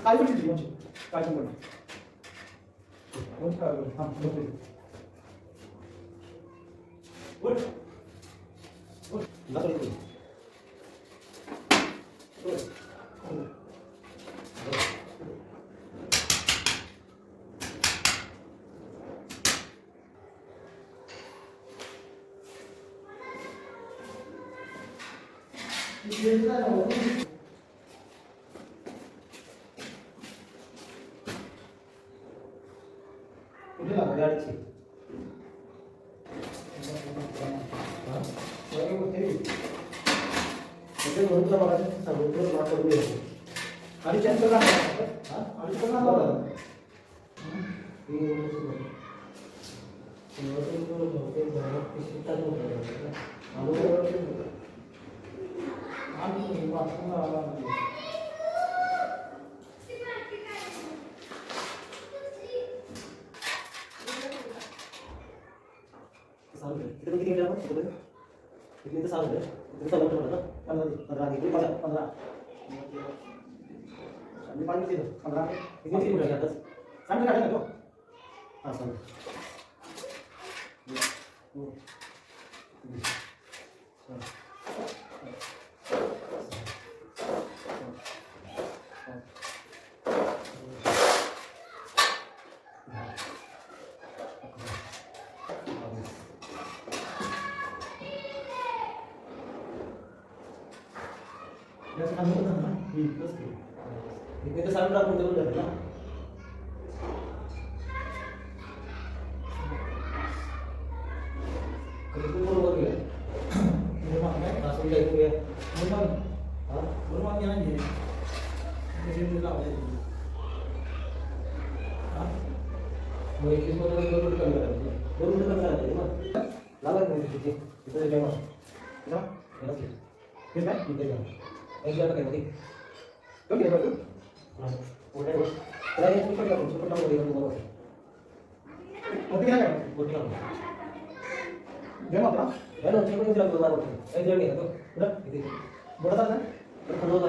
काय पण दिली म्हणजे काय पण बोल काय हां बोल बोल बोल ना बोल कुठे लागली अडची म्हणून तुला बघायचं सांगून करून द्यायचं आणि चेंज करा आणि किती मिनिट चालू आहे किती चालू होतं 15 मी पाणी दिलं 15 किती मिनिट लागतात सांग काढा ना तो हां सांग याचं नाव होतं ना बस इथे तर सांग राहून देऊन जाते ना कधी तू बरोबर गेला म्हणून काय असं जायचं म्हणून नाही म्हणजे लावायचं हां मग 21 मध्ये 2 मिनिट कमी करायचे 2 मिनिट कमी करायचे मग लावायचं नाही तिथे इथे जेव्हा ना हे काय इथे जेव्हा एक जण काय होती तो काय करतो हां पुढे त्याला एक सुपर टाकून मध्ये बरोबर होती काय बोट लावून जेव्हा आपला याला उचलून दिला बरोबर होतं एक जण घेतो पुढे इथे बोलतात ना तर खंडोबा